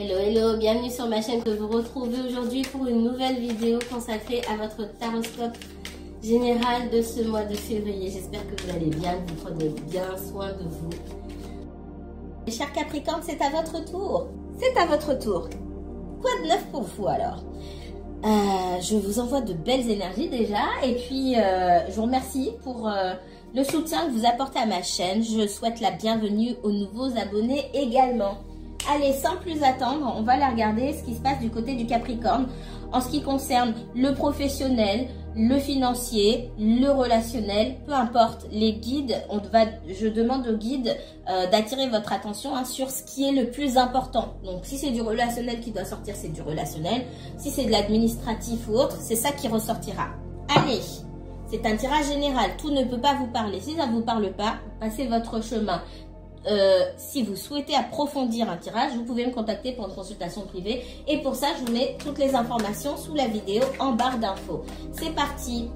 Hello, hello, bienvenue sur ma chaîne que vous retrouvez aujourd'hui pour une nouvelle vidéo consacrée à votre taroscope général de ce mois de février. J'espère que vous allez bien, que vous prenez bien soin de vous. Mes chers Capricornes, c'est à votre tour. C'est à votre tour. Quoi de neuf pour vous alors? Je vous envoie de belles énergies déjà et puis je vous remercie pour le soutien que vous apportez à ma chaîne. Je souhaite la bienvenue aux nouveaux abonnés également. Allez, sans plus attendre, on va aller regarder ce qui se passe du côté du Capricorne en ce qui concerne le professionnel, le financier, le relationnel, peu importe, les guides. Je demande aux guides d'attirer votre attention sur ce qui est le plus important. Donc, si c'est du relationnel qui doit sortir, c'est du relationnel. Si c'est de l'administratif ou autre, c'est ça qui ressortira. Allez, c'est un tirage général. Tout ne peut pas vous parler. Si ça ne vous parle pas, passez votre chemin. Si vous souhaitez approfondir un tirage, vous pouvez me contacter pour une consultation privée. Et pour ça, je vous mets toutes les informations sous la vidéo en barre d'infos. C'est parti.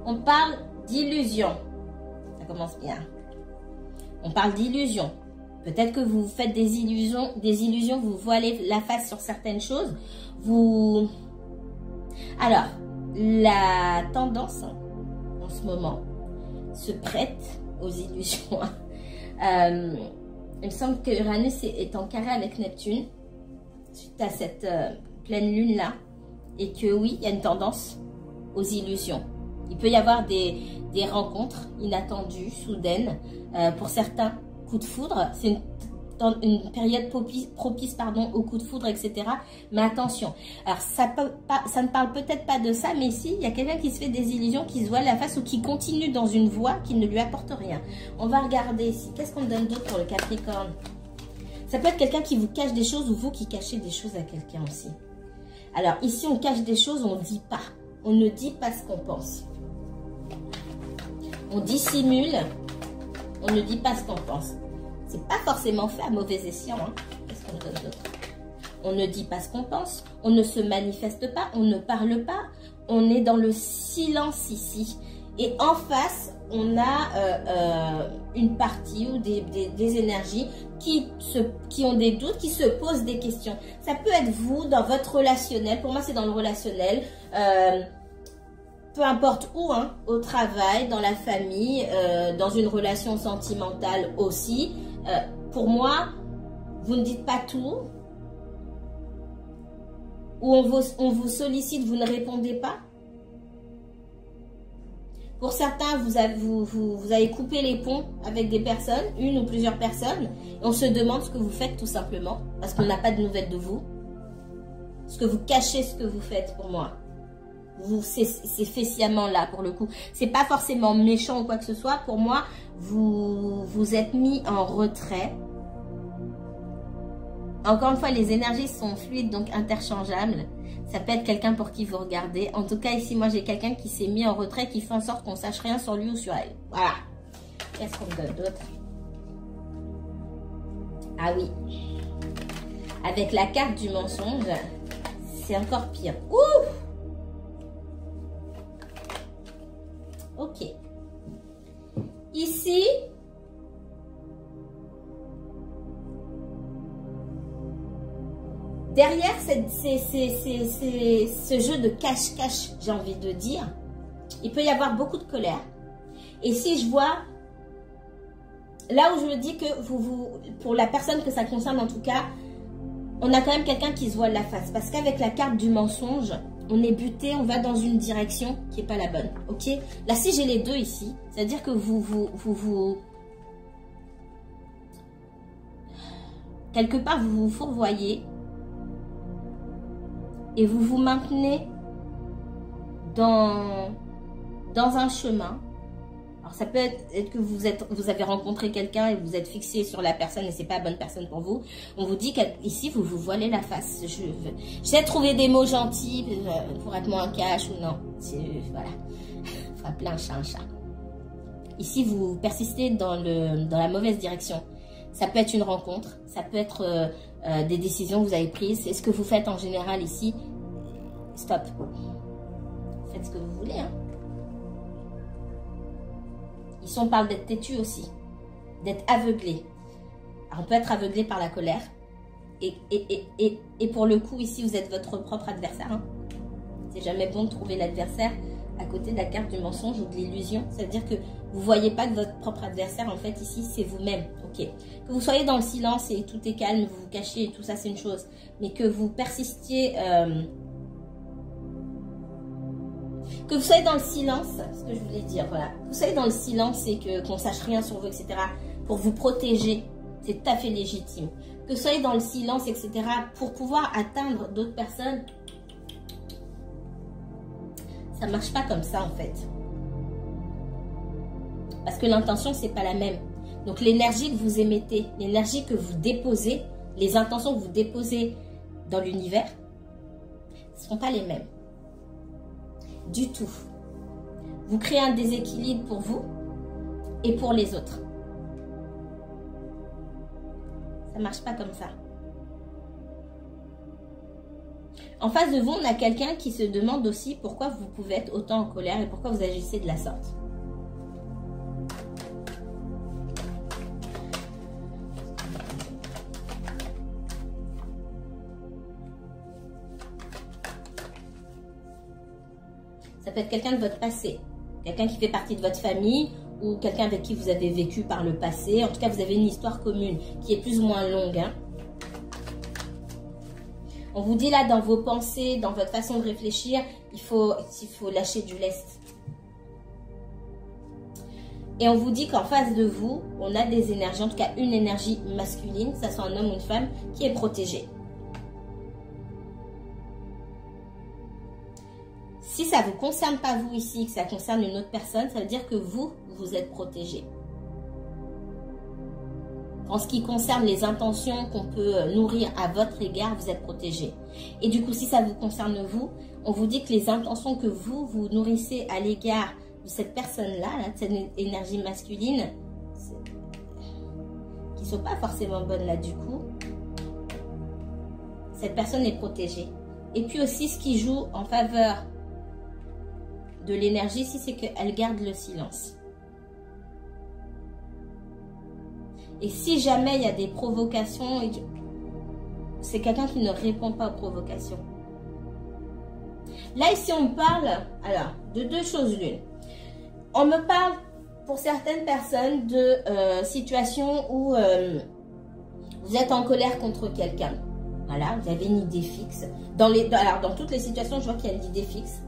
On parle d'illusion. Ça commence bien. On parle d'illusion. Peut-être que vous faites des illusions, vous voilez la face sur certaines choses. Alors, la tendance en ce moment se prête aux illusions. Il me semble que Uranus est en carré avec Neptune suite à cette pleine lune là, et que oui, il y a une tendance aux illusions. Il peut y avoir des rencontres inattendues, soudaines, pour certains coups de foudre. C'est une période propice au coup de foudre, etc. Mais attention, alors ça ne parle peut-être pas de ça, mais si, il y a quelqu'un qui se fait des illusions, qui se voit la face ou qui continue dans une voie qui ne lui apporte rien. On va regarder ici. Qu'est-ce qu'on donne d'autre pour le Capricorne? Ça peut être quelqu'un qui vous cache des choses ou vous qui cachez des choses à quelqu'un aussi. Alors ici, on cache des choses, on ne dit pas. On ne dit pas ce qu'on pense. On dissimule, on ne dit pas ce qu'on pense. C'est pas forcément fait à mauvais escient. Hein. Qu'est-ce qu'on donne d'autre? On ne dit pas ce qu'on pense, on ne se manifeste pas, on ne parle pas, on est dans le silence ici. Et en face, on a une partie ou des énergies qui ont des doutes, qui se posent des questions. Ça peut être vous dans votre relationnel. Pour moi, c'est dans le relationnel. Peu importe où, hein, au travail, dans la famille, dans une relation sentimentale aussi. Pour moi, vous ne dites pas tout. Ou on vous sollicite, vous ne répondez pas. Pour certains, vous avez coupé les ponts avec des personnes, une ou plusieurs personnes. Et on se demande ce que vous faites tout simplement. Parce qu'on n'a pas de nouvelles de vous. Ce que vous cachez, ce que vous faites pour moi. C'est fait sciemment là pour le coup. C'est pas forcément méchant ou quoi que ce soit. Pour moi, vous êtes mis en retrait. Encore une fois, les énergies sont fluides, donc interchangeables. Ça peut être quelqu'un pour qui vous regardez. En tout cas, ici, moi, j'ai quelqu'un qui s'est mis en retrait, qui fait en sorte qu'on sache rien sur lui ou sur elle. Voilà. Qu'est-ce qu'on donne d'autre? Ah oui. Avec la carte du mensonge, c'est encore pire. Ouh! Ok. Ici, derrière ce jeu de cache-cache, j'ai envie de dire, il peut y avoir beaucoup de colère. Et si je vois, là où je me dis que pour la personne que ça concerne en tout cas, on a quand même quelqu'un qui se voit la face. Parce qu'avec la carte du mensonge, on est buté, on va dans une direction qui n'est pas la bonne. Ok? Là, si j'ai les deux ici, c'est-à-dire que quelque part, vous vous fourvoyez et vous vous maintenez dans un chemin. Alors, ça peut être que vous avez rencontré quelqu'un et vous êtes fixé sur la personne et c'est pas la bonne personne pour vous. On vous dit qu'ici, vous vous voilez la face. J'essaie de trouver des mots gentils pour être moins cash ou non. Voilà. Il faut appeler un chat un chat. Ici, vous persistez dans la mauvaise direction. Ça peut être une rencontre. Ça peut être des décisions que vous avez prises. C'est ce que vous faites en général ici. Stop. Faites ce que vous voulez, hein. Ici, on parle d'être têtu aussi, d'être aveuglé. Alors, on peut être aveuglé par la colère, Et pour le coup, ici, vous êtes votre propre adversaire. Hein. C'est jamais bon de trouver l'adversaire à côté de la carte du mensonge ou de l'illusion. Ça veut dire que vous ne voyez pas que votre propre adversaire, en fait, ici, c'est vous-même. Ok. Que vous soyez dans le silence et tout est calme, vous vous cachez et tout ça, c'est une chose. Mais que vous persistiez... que vous soyez dans le silence, ce que je voulais dire, voilà. Que vous soyez dans le silence et qu'on sache rien sur vous, etc. Pour vous protéger, c'est tout à fait légitime. Que vous soyez dans le silence, etc. pour pouvoir atteindre d'autres personnes... Ça ne marche pas comme ça, en fait. Parce que l'intention, c'est pas la même. Donc, l'énergie que vous émettez, l'énergie que vous déposez, les intentions que vous déposez dans l'univers, ne seront pas les mêmes. Du tout. Vous créez un déséquilibre pour vous et pour les autres. Ça ne marche pas comme ça. En face de vous, on a quelqu'un qui se demande aussi pourquoi vous pouvez être autant en colère et pourquoi vous agissez de la sorte. Ça peut être quelqu'un de votre passé, quelqu'un qui fait partie de votre famille ou quelqu'un avec qui vous avez vécu par le passé. En tout cas, vous avez une histoire commune qui est plus ou moins longue, hein. On vous dit là, dans vos pensées, dans votre façon de réfléchir, il faut lâcher du lest. Et on vous dit qu'en face de vous, on a des énergies, en tout cas une énergie masculine, que ce soit un homme ou une femme, qui est protégée. Si ça ne vous concerne pas vous ici, que ça concerne une autre personne, ça veut dire que vous êtes protégé. En ce qui concerne les intentions qu'on peut nourrir à votre égard, vous êtes protégé. Et du coup, si ça vous concerne vous, on vous dit que les intentions que vous nourrissez à l'égard de cette personne-là, de cette énergie masculine, qui ne sont pas forcément bonnes là du coup, cette personne est protégée. Et puis aussi, ce qui joue en faveur de l'énergie ici, c'est qu'elle garde le silence. Et si jamais il y a des provocations, c'est quelqu'un qui ne répond pas aux provocations. Là, ici, on parle alors de deux choses l'une. On me parle, pour certaines personnes, de situations où vous êtes en colère contre quelqu'un. Voilà, vous avez une idée fixe. Dans toutes les situations, je vois qu'il y a une idée fixe.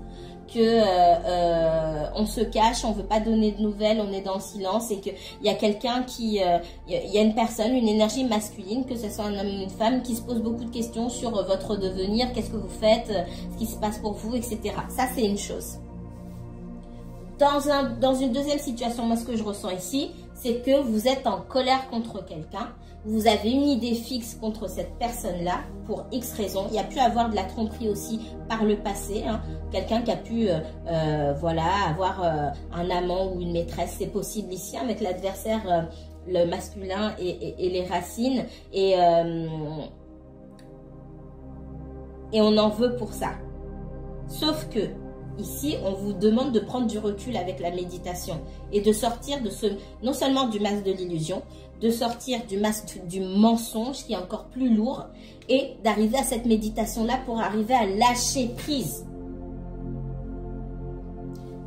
On se cache, on veut pas donner de nouvelles, on est dans le silence et qu'il y a quelqu'un qui, il y a une personne, une énergie masculine, que ce soit un homme ou une femme, qui se pose beaucoup de questions sur votre devenir, qu'est-ce que vous faites, ce qui se passe pour vous, etc. Ça, c'est une chose. Dans une deuxième situation, moi, ce que je ressens ici, c'est que vous êtes en colère contre quelqu'un. Vous avez une idée fixe contre cette personne-là pour X raisons. Il y a pu avoir de la tromperie aussi par le passé. Hein. Quelqu'un qui a pu voilà, avoir un amant ou une maîtresse. C'est possible ici avec l'adversaire, le masculin et les racines. Et on en veut pour ça. Sauf que ici, on vous demande de prendre du recul avec la méditation et de sortir de non seulement du masque de l'illusion, de sortir du masque du mensonge qui est encore plus lourd et d'arriver à cette méditation-là pour arriver à lâcher prise.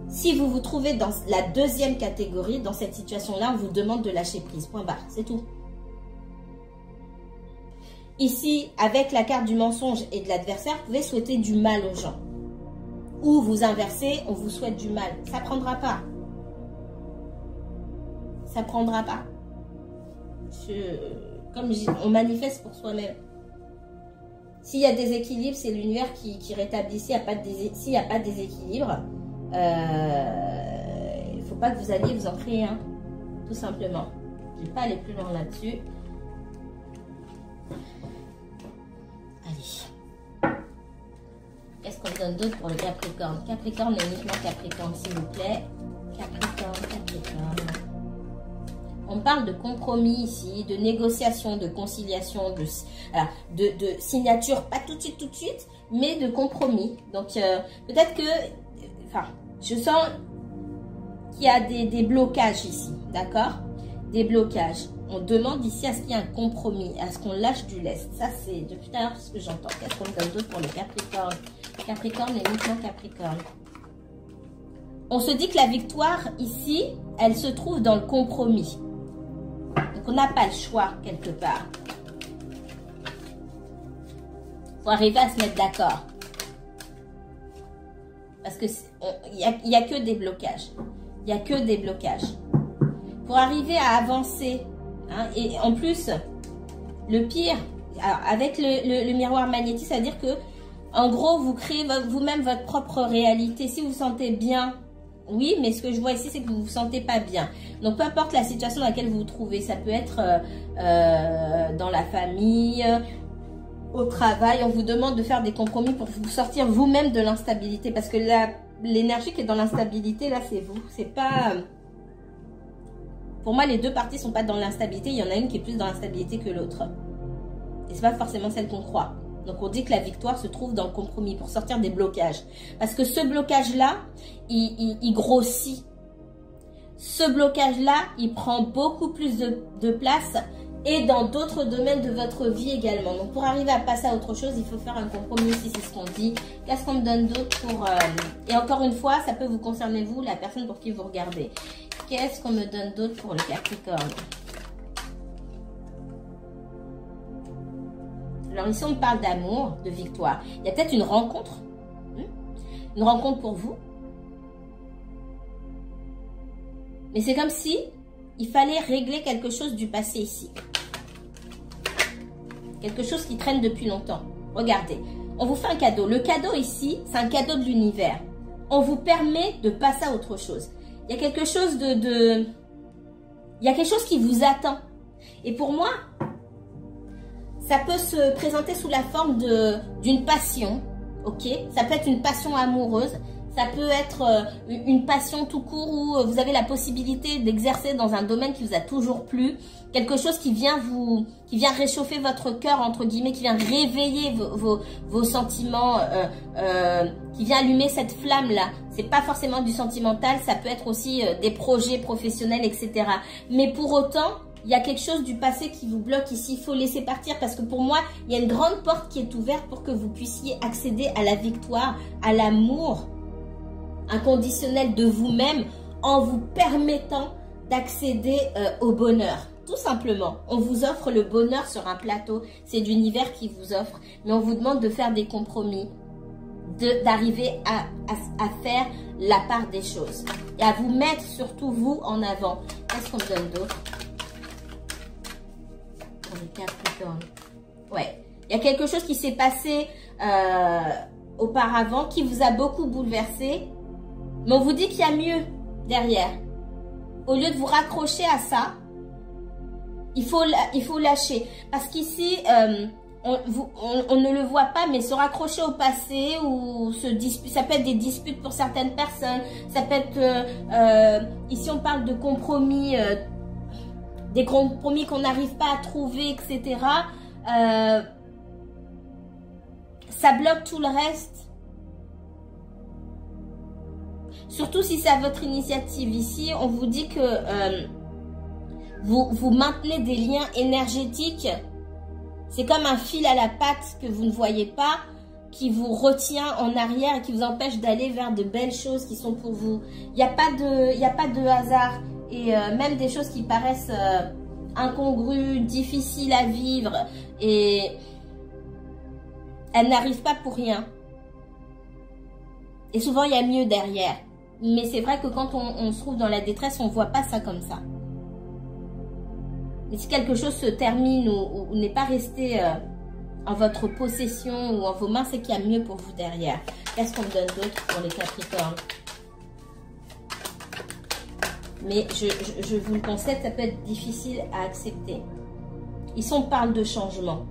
Si vous vous trouvez dans la deuxième catégorie, dans cette situation-là, on vous demande de lâcher prise. Point barre, c'est tout. Ici, avec la carte du mensonge et de l'adversaire, vous pouvez souhaiter du mal aux gens. Ou vous inversez, on vous souhaite du mal. Ça ne prendra pas. Ça ne prendra pas. Comme on manifeste pour soi-même. S'il y a des équilibres, c'est l'univers qui rétablit. S'il n'y a pas de déséquilibre, il ne faut pas que vous alliez vous en créer un. Tout simplement. Je ne vais pas aller plus loin là-dessus. Allez. Qu'est-ce qu'on donne d'autre pour le Capricorne? Capricorne, uniquement Capricorne, s'il vous plaît. Capricorne, Capricorne. On parle de compromis ici, de négociation, de conciliation, de signature, pas tout de suite, mais de compromis. Donc, peut-être que, enfin, je sens qu'il y a des blocages ici, d'accord? Des blocages. On demande ici à ce qu'il y ait un compromis, à ce qu'on lâche du lest. Ça, c'est depuis tout à l'heure ce que j'entends. Qu'est-ce qu'on me donne d'autre pour le Capricorne? Capricorne et uniquement Capricorne. On se dit que la victoire, ici, elle se trouve dans le compromis. Donc, on n'a pas le choix, quelque part. Il faut arriver à se mettre d'accord. Parce que il n'y a que des blocages. Il n'y a que des blocages. Pour arriver à avancer, hein, et en plus, le pire, alors avec le miroir magnétique, c'est-à-dire que, en gros, vous créez vous-même votre propre réalité. Si vous vous sentez bien, oui, mais ce que je vois ici, c'est que vous ne vous sentez pas bien. Donc, peu importe la situation dans laquelle vous vous trouvez, ça peut être dans la famille, au travail, on vous demande de faire des compromis pour vous sortir vous-même de l'instabilité. Parce que l'énergie qui est dans l'instabilité, là, c'est vous. C'est pas... Pour moi, les deux parties ne sont pas dans l'instabilité. Il y en a une qui est plus dans l'instabilité que l'autre. Et ce n'est pas forcément celle qu'on croit. Donc, on dit que la victoire se trouve dans le compromis pour sortir des blocages. Parce que ce blocage-là, il grossit. Ce blocage-là, il prend beaucoup plus de place et dans d'autres domaines de votre vie également. Donc, pour arriver à passer à autre chose, il faut faire un compromis ici, c'est ce qu'on dit. Qu'est-ce qu'on me donne d'autre pour... Et encore une fois, ça peut vous concerner vous, la personne pour qui vous regardez. Qu'est-ce qu'on me donne d'autre pour le Capricorne? Alors ici, on parle d'amour, de victoire. Il y a peut-être une rencontre. Une rencontre pour vous. Mais c'est comme si il fallait régler quelque chose du passé ici. Quelque chose qui traîne depuis longtemps. Regardez, on vous fait un cadeau. Le cadeau ici, c'est un cadeau de l'univers. On vous permet de passer à autre chose. Il y a quelque chose il y a quelque chose qui vous attend. Et pour moi, ça peut se présenter sous la forme d'une passion, ok? Ça peut être une passion amoureuse, ça peut être une passion tout court où vous avez la possibilité d'exercer dans un domaine qui vous a toujours plu, quelque chose qui vient réchauffer votre cœur, entre guillemets, qui vient réveiller vos sentiments, qui vient allumer cette flamme-là. C'est pas forcément du sentimental, ça peut être aussi des projets professionnels, etc. Mais pour autant, il y a quelque chose du passé qui vous bloque ici. Il faut laisser partir parce que pour moi, il y a une grande porte qui est ouverte pour que vous puissiez accéder à la victoire, à l'amour inconditionnel de vous-même en vous permettant d'accéder au bonheur. Tout simplement, on vous offre le bonheur sur un plateau. C'est l'univers qui vous offre. Mais on vous demande de faire des compromis, d'arriver à faire la part des choses. Et à vous mettre surtout vous en avant. Qu'est-ce qu'on me donne d'autre? Ouais, il y a quelque chose qui s'est passé auparavant qui vous a beaucoup bouleversé, mais on vous dit qu'il y a mieux derrière. Au lieu de vous raccrocher à ça, il faut lâcher. Parce qu'ici, on ne le voit pas, mais se raccrocher au passé ou ça peut être des disputes pour certaines personnes. Ça peut être, ici on parle de compromis, des compromis qu'on n'arrive pas à trouver, etc. Ça bloque tout le reste. Surtout si c'est à votre initiative. Ici, on vous dit que vous maintenez des liens énergétiques. C'est comme un fil à la patte que vous ne voyez pas, qui vous retient en arrière et qui vous empêche d'aller vers de belles choses qui sont pour vous. Il n'y a pas de hasard. Et même des choses qui paraissent incongrues, difficiles à vivre, et elles n'arrivent pas pour rien. Et souvent, il y a mieux derrière. Mais c'est vrai que quand on se trouve dans la détresse, on ne voit pas ça comme ça. Mais si quelque chose se termine ou n'est pas resté en votre possession ou en vos mains, c'est qu'il y a mieux pour vous derrière. Qu'est-ce qu'on me donne d'autre pour les Capricornes? Mais je vous le concède, ça peut être difficile à accepter. Ici, on parle de changement.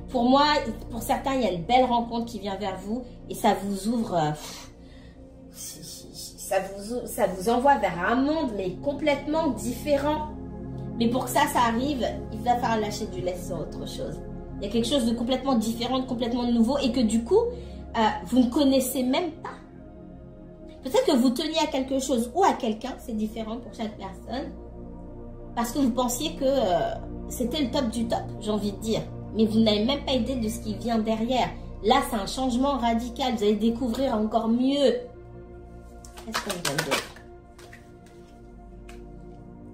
Pour moi, pour certains, il y a une belle rencontre qui vient vers vous et ça vous ouvre, ça vous envoie vers un monde, mais complètement différent. Mais pour que ça arrive, il va falloir lâcher du lest sur autre chose. Il y a quelque chose de complètement différent, de complètement nouveau et que du coup, vous ne connaissez même pas. Peut-être que vous teniez à quelque chose ou à quelqu'un, c'est différent pour chaque personne. parce que vous pensiez que c'était le top du top, j'ai envie de dire. Mais vous n'avez même pas idée de ce qui vient derrière. Là, c'est un changement radical. Vous allez découvrir encore mieux. Qu'est-ce qu'on vient de dire?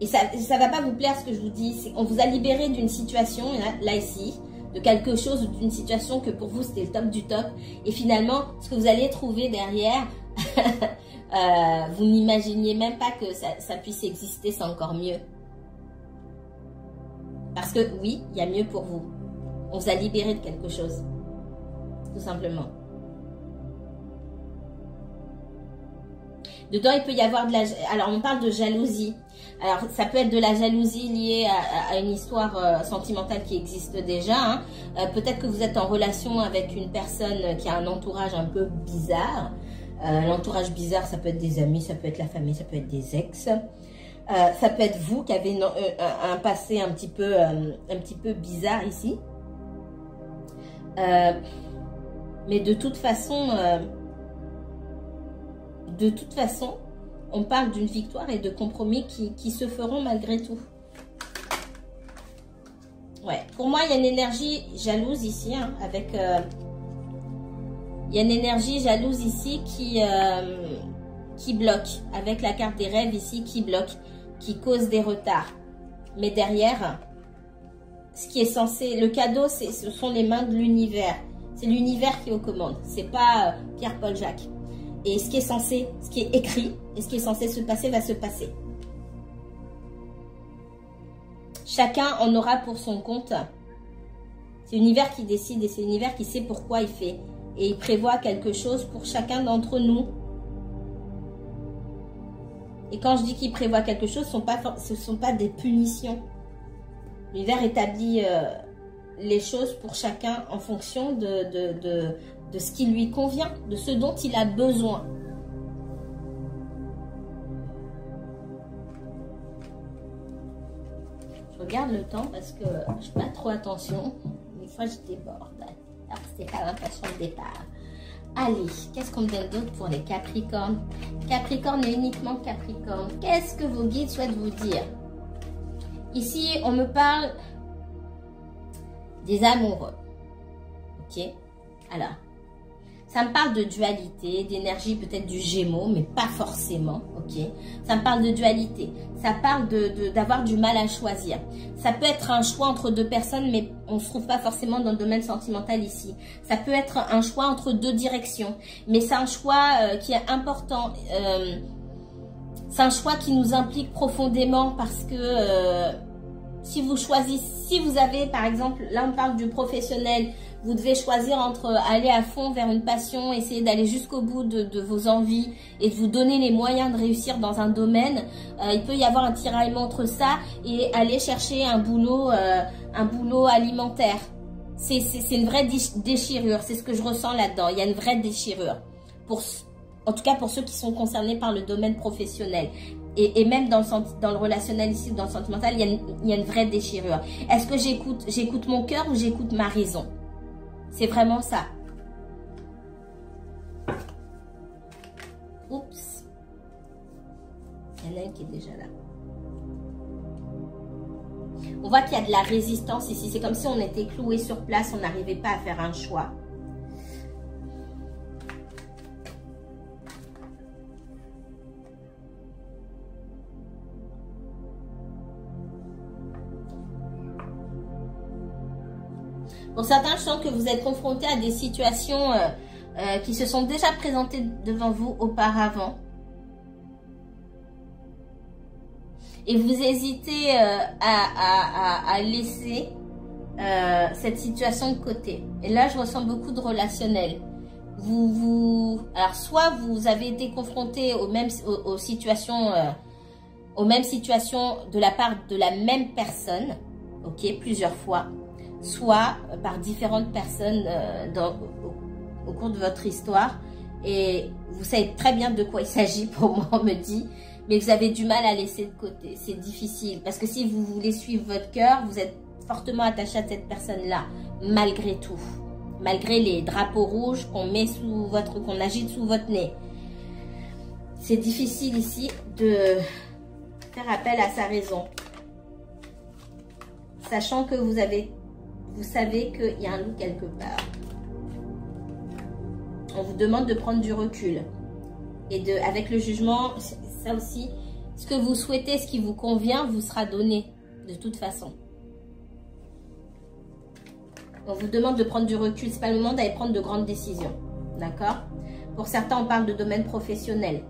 Et ça ne va pas vous plaire ce que je vous dis. On vous a libéré d'une situation, là ici, de quelque chose ou d'une situation que pour vous c'était le top du top. Et finalement, ce que vous allez trouver derrière, vous n'imaginiez même pas que ça puisse exister, c'est encore mieux. Parce que oui, il y a mieux pour vous. On vous a libéré de quelque chose. Tout simplement. Dedans, il peut y avoir de la... Alors, on parle de jalousie. Alors, ça peut être de la jalousie liée à une histoire sentimentale qui existe déjà. Hein. Peut-être que vous êtes en relation avec une personne qui a un entourage un peu bizarre. L'entourage bizarre, ça peut être des amis, ça peut être la famille, ça peut être des ex. Ça peut être vous qui avez un passé un petit peu bizarre ici. Mais de toute façon, on parle d'une victoire et de compromis qui se feront malgré tout. Ouais, pour moi, il y a une énergie jalouse ici, hein, avec... il y a une énergie jalouse ici qui bloque, avec la carte des rêves ici qui bloque, qui cause des retards. Mais derrière, ce qui est censé... Le cadeau, ce sont les mains de l'univers. C'est l'univers qui est aux commandes. C'est pas Pierre-Paul Jacques. Et ce qui est censé, ce qui est écrit, et ce qui est censé se passer, va se passer. Chacun en aura pour son compte. C'est l'univers qui décide et c'est l'univers qui sait pourquoi il fait. Et il prévoit quelque chose pour chacun d'entre nous. Et quand je dis qu'il prévoit quelque chose, ce ne sont pas des punitions. L'univers établit les choses pour chacun en fonction de ce qui lui convient, de ce dont il a besoin. Je regarde le temps parce que je fais pas trop attention. Des fois, je déborde. Alors, c'est pas l'impatience de départ. Allez, qu'est-ce qu'on me donne d'autre pour les Capricornes? Capricorne et uniquement Capricorne. Qu'est-ce que vos guides souhaitent vous dire? Ici, on me parle des amoureux. Ok? Alors, ça me parle de dualité, d'énergie peut-être du Gémeaux, mais pas forcément. Ok? Ça me parle de dualité. Ça parle d'avoir du mal à choisir. Ça peut être un choix entre deux personnes, mais on ne se trouve pas forcément dans le domaine sentimental ici. Ça peut être un choix entre deux directions, mais c'est un choix qui est important. C'est un choix qui nous implique profondément parce que si vous choisissez, si vous avez par exemple, là on parle du professionnel, vous devez choisir entre aller à fond vers une passion, essayer d'aller jusqu'au bout de vos envies et de vous donner les moyens de réussir dans un domaine. Il peut y avoir un tiraillement entre ça et aller chercher un boulot alimentaire. C'est une vraie déchirure, c'est ce que je ressens là-dedans. Il y a une vraie déchirure, en tout cas pour ceux qui sont concernés par le domaine professionnel. Et même dans le relationnel ici, dans le sentimental, il y a une vraie déchirure. Est-ce que j'écoute mon cœur ou j'écoute ma raison? C'est vraiment ça. Oups. Il y en a une qui est déjà là. On voit qu'il y a de la résistance ici. C'est comme si on était cloué sur place, on n'arrivait pas à faire un choix. Pour certains, je sens que vous êtes confrontés à des situations qui se sont déjà présentées devant vous auparavant. Et vous hésitez à laisser cette situation de côté. Et là, je ressens beaucoup de relationnel. Alors, soit vous avez été confronté aux mêmes situations de la part de la même personne, ok, plusieurs fois. Soit par différentes personnes au cours de votre histoire. Et vous savez très bien de quoi il s'agit, pour moi, on me dit. Mais vous avez du mal à laisser de côté. C'est difficile. Parce que si vous voulez suivre votre cœur, vous êtes fortement attaché à cette personne-là. Malgré tout. Malgré les drapeaux rouges qu'on agite sous votre nez. C'est difficile ici de faire appel à sa raison. sachant que vous savez qu'il y a un loup quelque part. On vous demande de prendre du recul. Et avec le jugement, ça aussi, ce que vous souhaitez, ce qui vous convient, vous sera donné de toute façon. On vous demande de prendre du recul. Ce n'est pas le moment d'aller prendre de grandes décisions. D'accord? Pour certains, on parle de domaine professionnel.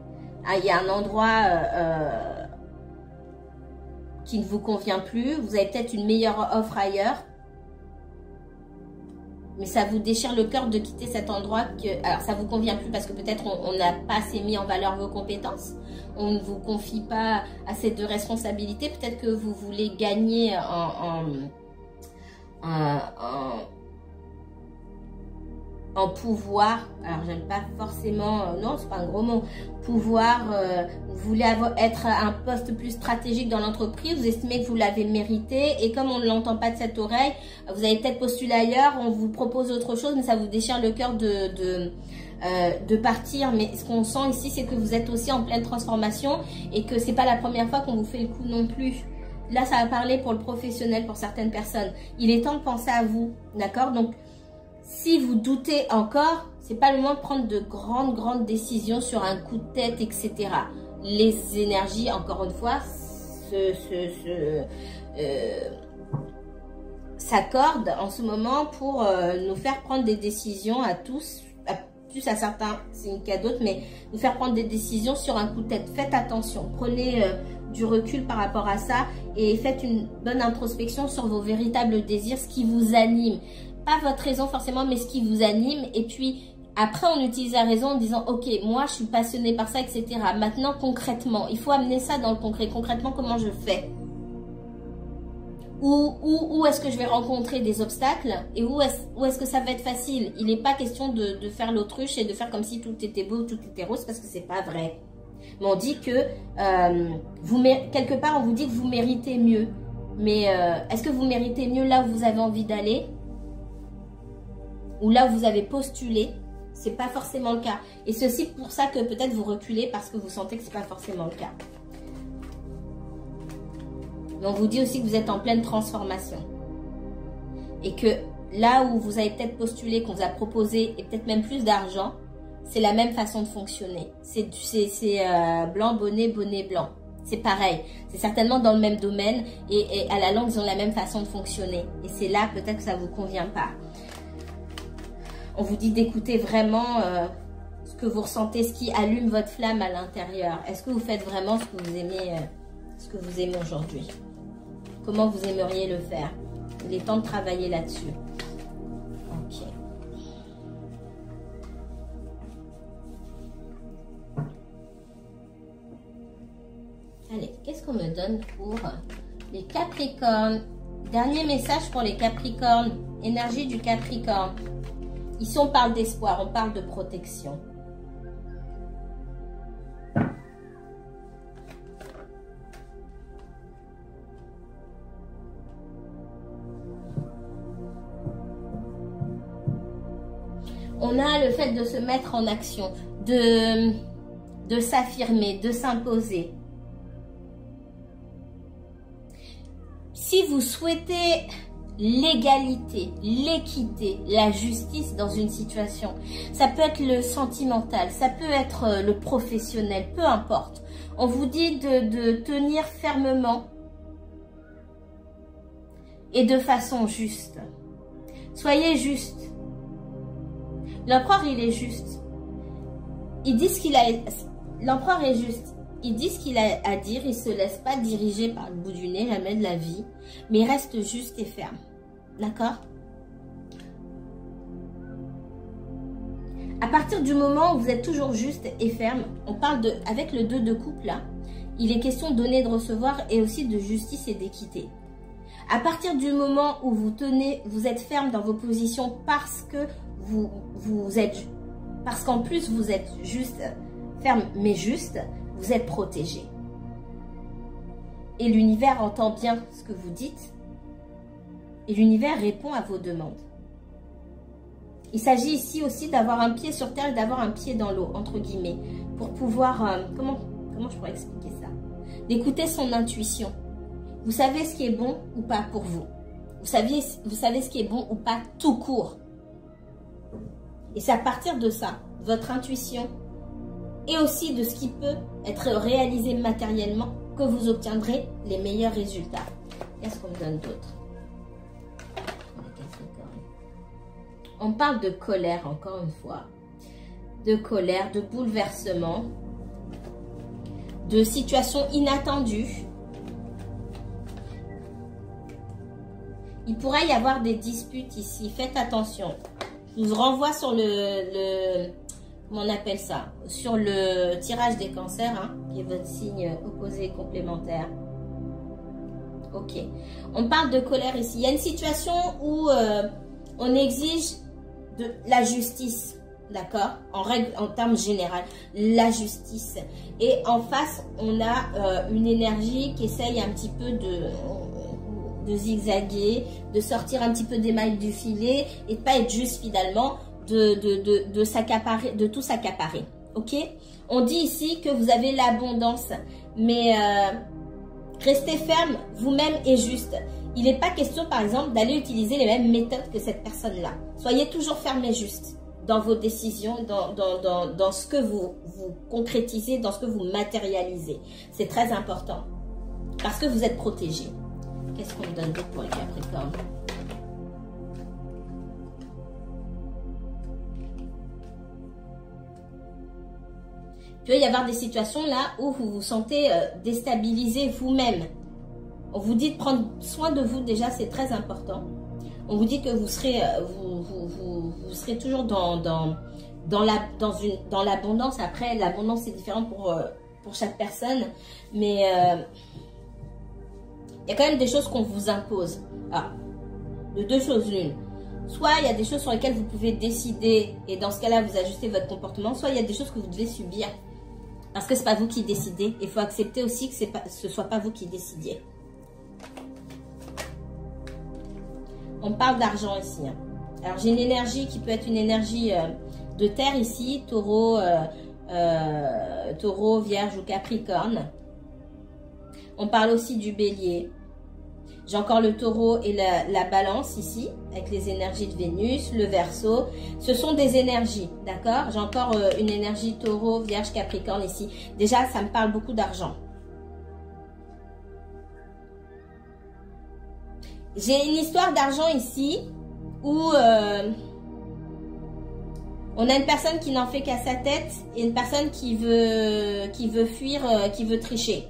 Ah, il y a un endroit qui ne vous convient plus. Vous avez peut-être une meilleure offre ailleurs. Mais ça vous déchire le cœur de quitter cet endroit. Alors, ça ne vous convient plus parce que peut-être on n'a pas assez mis en valeur vos compétences. On ne vous confie pas assez de responsabilités. Peut-être que vous voulez gagner en pouvoir. Alors, j'aime pas forcément... non, c'est pas un gros mot. Pouvoir, vous voulez être à un poste plus stratégique dans l'entreprise. Vous estimez que vous l'avez mérité. Et comme on ne l'entend pas de cette oreille, vous avez peut-être postulé ailleurs. On vous propose autre chose, mais ça vous déchire le cœur de partir. Mais ce qu'on sent ici, c'est que vous êtes aussi en pleine transformation et que c'est pas la première fois qu'on vous fait le coup non plus. Là, ça va parler pour le professionnel, pour certaines personnes. Il est temps de penser à vous, d'accord? Donc, si vous doutez encore, c'est pas le moment de prendre de grandes décisions sur un coup de tête, etc. Les énergies, encore une fois, s'accordent en ce moment pour nous faire prendre des décisions à tous, plus à certains, c'est une cas d'autres, mais nous faire prendre des décisions sur un coup de tête. Faites attention, prenez du recul par rapport à ça et faites une bonne introspection sur vos véritables désirs, ce qui vous anime. Pas votre raison forcément, mais ce qui vous anime. Et puis, après, on utilise la raison en disant, ok, moi, je suis passionnée par ça, etc. Maintenant, concrètement, il faut amener ça dans le concret. Concrètement, comment je fais? Où est-ce que je vais rencontrer des obstacles? Et où est-ce que ça va être facile? Il n'est pas question de faire l'autruche et de faire comme si tout était beau, tout était rose, parce que c'est pas vrai. Mais on dit que, quelque part, on vous dit que vous méritez mieux. Mais est-ce que vous méritez mieux là où vous avez envie d'aller? Ou là où vous avez postulé? C'est pas forcément le cas. Et ceci pour ça que peut-être vous reculez parce que vous sentez que c'est pas forcément le cas. Mais on vous dit aussi que vous êtes en pleine transformation. Et que là où vous avez peut-être postulé, qu'on vous a proposé, et peut-être même plus d'argent, c'est la même façon de fonctionner. C'est blanc, bonnet, bonnet, blanc. C'est pareil. C'est certainement dans le même domaine. Et à la longue, ils ont la même façon de fonctionner. Et c'est là peut-être que ça ne vous convient pas. On vous dit d'écouter vraiment ce que vous ressentez, ce qui allume votre flamme à l'intérieur. Est-ce que vous faites vraiment ce que vous aimez aujourd'hui? Comment vous aimeriez le faire? Il est temps de travailler là-dessus. Ok. Allez, qu'est-ce qu'on me donne pour les Capricornes? Dernier message pour les Capricornes. Énergie du Capricorne. Ici, on parle d'espoir, on parle de protection. On a le fait de se mettre en action, de s'affirmer, de s'imposer. Si vous souhaitez l'égalité, l'équité, la justice dans une situation, ça peut être le sentimental, ça peut être le professionnel, peu importe. On vous dit de tenir fermement et de façon juste. Soyez juste. L'empereur, il est juste. Il dit ce qu'il a. L'empereur est juste. Il dit ce qu'il a à dire. Il ne se laisse pas diriger par le bout du nez, jamais de la vie. Mais il reste juste et ferme. D'accord? À partir du moment où vous êtes toujours juste et ferme, on parle de, avec le 2 de coupe là, il est question de donner, de recevoir et aussi de justice et d'équité. À partir du moment où vous êtes ferme dans vos positions parce que parce qu'en plus vous êtes juste, ferme mais juste, vous êtes protégé. Et l'univers entend bien ce que vous dites et l'univers répond à vos demandes. Il s'agit ici aussi d'avoir un pied sur terre et d'avoir un pied dans l'eau, entre guillemets, pour pouvoir, comment je pourrais expliquer ça? D'écouter son intuition. Vous savez ce qui est bon ou pas pour vous. Vous savez ce qui est bon ou pas tout court. Et c'est à partir de ça, votre intuition, et aussi de ce qui peut être réalisé matériellement, que vous obtiendrez les meilleurs résultats. Qu'est-ce qu'on me donne d'autre? On parle de colère, encore une fois. De colère, de bouleversement, de situations inattendues. Il pourrait y avoir des disputes ici. Faites attention. Je vous renvoie sur comment on appelle ça? Sur le tirage des cancers, hein, qui est votre signe opposé complémentaire. Ok. On parle de colère ici. Il y a une situation où on exige de la justice. D'accord? En termes généraux, la justice. Et en face, on a une énergie qui essaye un petit peu de zigzaguer, de sortir un petit peu des mailles du filet et de pas être juste finalement de s'accaparer, de tout s'accaparer. Ok? On dit ici que vous avez l'abondance, mais restez ferme vous-même et juste. Il n'est pas question, par exemple, d'aller utiliser les mêmes méthodes que cette personne-là. Soyez toujours ferme et juste dans vos décisions, dans ce que vous concrétisez, dans ce que vous matérialisez. C'est très important parce que vous êtes protégé. Qu'est-ce qu'on me donne d'autre pour les Capricornes? Il peut y avoir des situations là où vous vous sentez déstabilisé vous-même. On vous dit de prendre soin de vous déjà, c'est très important. On vous dit que vous serez, vous serez toujours dans l'abondance. Après, l'abondance c'est différent pour chaque personne, mais il y a quand même des choses qu'on vous impose. Ah, de deux choses l'une. Soit il y a des choses sur lesquelles vous pouvez décider et dans ce cas-là, vous ajustez votre comportement. Soit il y a des choses que vous devez subir parce que ce n'est pas vous qui décidez. Il faut accepter aussi que ce ne soit pas vous qui décidiez. On parle d'argent ici. Hein. Alors, j'ai une énergie qui peut être une énergie de terre ici. Taureau, Taureau, Vierge ou Capricorne. On parle aussi du bélier. J'ai encore le taureau et la balance ici, avec les énergies de Vénus, le verseau. Ce sont des énergies, d'accord? J'ai encore une énergie taureau, vierge, capricorne ici. Déjà, ça me parle beaucoup d'argent. J'ai une histoire d'argent ici, où on a une personne qui n'en fait qu'à sa tête et une personne qui veut fuir, qui veut tricher.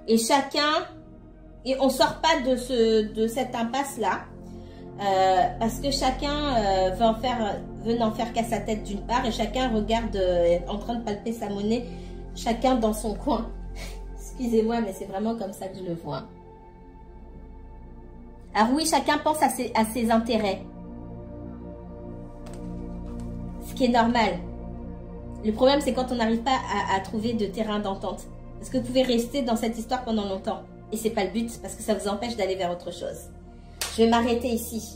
Et chacun, et on sort pas de cette impasse-là, parce que chacun veut n'en faire qu'à sa tête d'une part, et chacun regarde en train de palper sa monnaie, chacun dans son coin. Excusez-moi, mais c'est vraiment comme ça que je le vois. Alors oui, chacun pense à ses intérêts. Ce qui est normal. Le problème, c'est quand on n'arrive pas à trouver de terrain d'entente. Parce que vous pouvez rester dans cette histoire pendant longtemps. Et c'est pas le but, parce que ça vous empêche d'aller vers autre chose. Je vais m'arrêter ici.